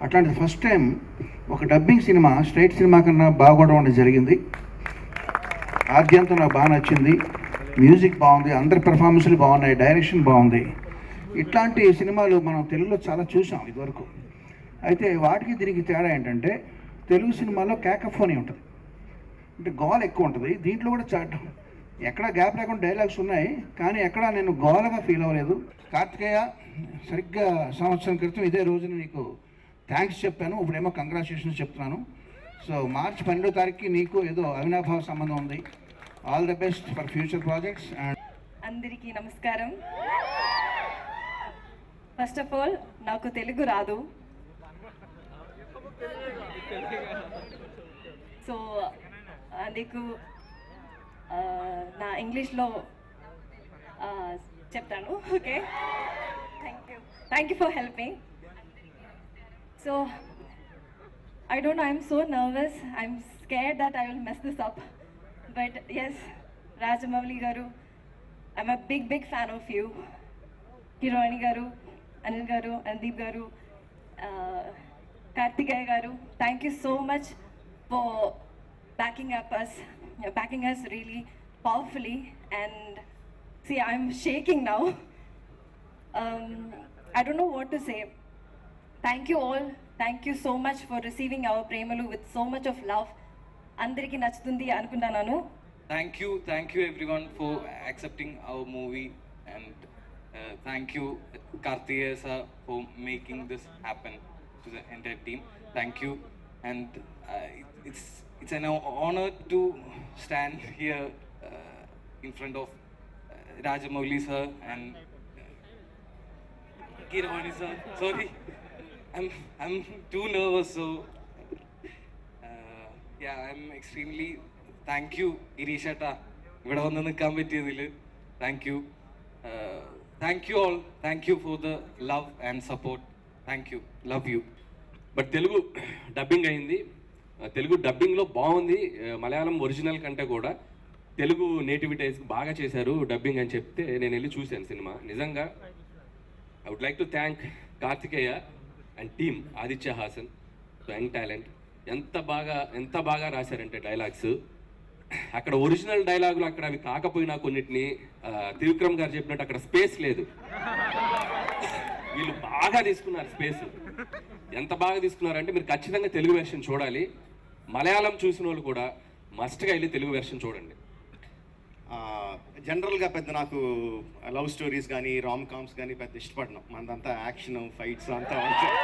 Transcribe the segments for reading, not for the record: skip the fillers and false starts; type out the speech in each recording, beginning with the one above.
అట్లాంటి first time ఒక dubbing cinema straight cinema కన్నా బాగోవడం అనేది జరిగింది. ఆద్యంతం నాకు బాగా నచ్చింది. మ్యూజిక్ బాగుంది, అందరి పెర్ఫార్మెన్స్లు బాగున్నాయి, డైరెక్షన్ బాగుంది. ఇట్లాంటి సినిమాలు మనం తెలుగులో చాలా చూసాం ఇదివరకు. అయితే వాటికి దీనికి తేడా ఏంటంటే తెలుగు సినిమాలో క్యాకఫోనీ ఉంటుంది, అంటే గోల ఎక్కువ ఉంటుంది. దీంట్లో కూడా ఎక్కడ గ్యాప్ లేకుండా డైలాగ్స్ ఉన్నాయి, కానీ ఎక్కడ నేను గోలగా ఫీల్ అవ్వలేదు. కార్తికేయ, సరిగ్గా సంవత్సరం క్రితం ఇదే రోజున నీకు థ్యాంక్స్ చెప్పాను, ఇప్పుడేమో కంగ్రాచులేషన్స్ చెప్తున్నాను. సో మార్చి 12వ తారీఖుకి నీకు ఏదో అవినాభావ సంబంధం ఉంది. All the best for future projects. And అందరికీ నమస్కారం. ఫస్ట్ ఆఫ్ ఆల్, నాకు తెలుగు రాదు. సో అందుకు నా ఇంగ్లీష్లో చెప్తాను. Okay, thank you for helping. So I don't know, I'm so nervous. I'm scared that I will mess this up. But yes, Rajamouli garu, I'm a big fan of you. Hiroini garu, Anil garu, Andeep garu, Kartikeya garu, thank you so much for backing us really powerfully. And see, I'm shaking now. I don't know what to say. Thank you all. Thank you so much for receiving our Premalu with so much of love. Andariki nachutundi anukuntananu. Thank you everyone for accepting our movie, and thank you Kartikeya sir for making this happen to the entire team. Thank you, and it's an honor to stand here in front of Rajamouli sir and Hiroini sir. Sorry, I'm too nervous, so yeah, I'm extremely thank you Irishata ഇവിടെ വന്ന് നിൽക്കാൻ പറ്റിയതിൽ. Thank you all, thank you for the love and support. Thank you, love you. But Telugu dubbing అయింది. తెలుగు డబ్బింగ్లో బాగుంది, Malayalam original కంటే కూడా తెలుగు నేటివిటీస్ బాగా చేశారు డబ్బింగ్ అని చెప్తే నేను వెళ్ళి చూశాను సినిమా. నిజంగా I would like to thank Karthikeya and team, Aditya Hasan, young talent. ఎంత బాగా రాశారంటే డైలాగ్స్, అక్కడ ఒరిజినల్ డైలాగులు అక్కడ అవి కాకపోయినా కొన్నిటిని త్రివిక్రమ్ గారు చెప్పినట్టు అక్కడ స్పేస్ లేదు, వీళ్ళు బాగా తీసుకున్నారు స్పేస్. ఎంత బాగా తీసుకున్నారంటే మీరు ఖచ్చితంగా తెలుగు వెర్షన్ చూడాలి. మలయాళం చూసిన వాళ్ళు కూడా మస్ట్గా వెళ్ళి తెలుగు వెర్షన్ చూడండి. జనరల్గా పెద్ద నాకు లవ్ స్టోరీస్ కానీ రామ్ కామ్స్ కానీ పెద్ద ఇష్టపడను. మనదంతా యాక్షన్ ఫైట్స్ అంతా ఉంటాయి.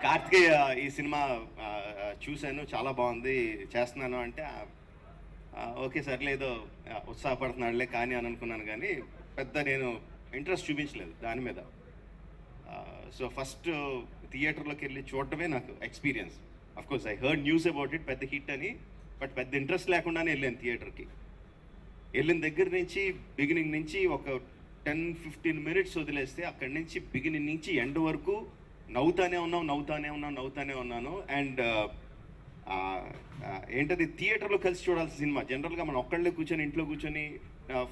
కార్తికేయ ఈ సినిమా చూశాను, చాలా బాగుంది, చేస్తున్నాను అంటే ఓకే సర్లేదో ఉత్సాహపడుతున్నాడులే కానీ అని అనుకున్నాను, కానీ పెద్ద నేను ఇంట్రెస్ట్ చూపించలేదు దాని మీద. సో ఫస్ట్ థియేటర్లోకి వెళ్ళి చూడటమే నాకు experience. Of course I heard news about it, పెద్ద హిట్ అని, బట్ పెద్ద ఇంట్రెస్ట్ లేకుండానే వెళ్ళాను థియేటర్కి. వెళ్ళిన దగ్గర నుంచి బిగినింగ్ నుంచి ఒక 10-15 మినిట్స్ వదిలేస్తే అక్కడి నుంచి బిగినింగ్ నుంచి ఎండ్ వరకు నవ్వుతానే ఉన్నాను. అండ్ ఏంటది థియేటర్లో కలిసి చూడాల్సిన సినిమా. జనరల్గా మనం ఒక్కళ్ళే కూర్చొని ఇంట్లో కూర్చొని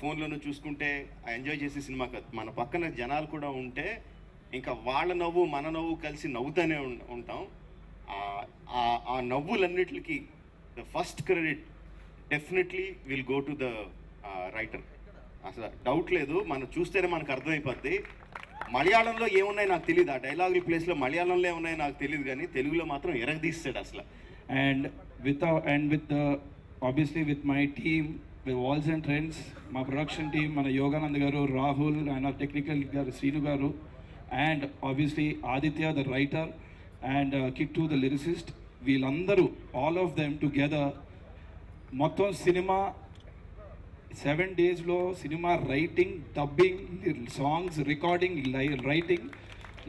ఫోన్లోనూ చూసుకుంటే ఎంజాయ్ చేసే సినిమా కాదు. మన పక్కన జనాలు కూడా ఉంటే ఇంకా వాళ్ళ నవ్వు మన నవ్వు కలిసి నవ్వుతానే ఉంటాం. ఆ నవ్వులన్నిటికి the first credit definitely will go to the writer. అసలు డౌట్ లేదు, మనం చూస్తేనే మనకు అర్థమైపోద్ది. మలయాళంలో ఏమున్నాయి నాకు తెలియదు, ఆ డైలాగుల ప్లేస్లో మలయాళంలో ఏమున్నాయి నాకు తెలియదు, కానీ తెలుగులో మాత్రం ఎరగదీస్తాడు అసలు. And with obviously with my team, with Walls and Trends, my production team, మన యోగానంద్ గారు, రాహుల్, and our technical గారు శ్రీను గారు, and obviously Aditya the writer, and Kittu the lyricist, వీళ్ళందరూ all of them together మొత్తం సినిమా 7 daysలో సినిమా writing, dubbing, songs recording, writing,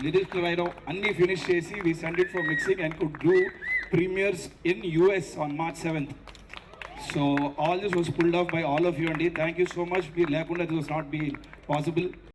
lyrics రాయడం అన్నీ ఫినిష్ చేసి we sent it for mixing and could do premieres in US on March 7th. So all this was pulled off by all of you, and thank you so much. Leakunda this was not be possible.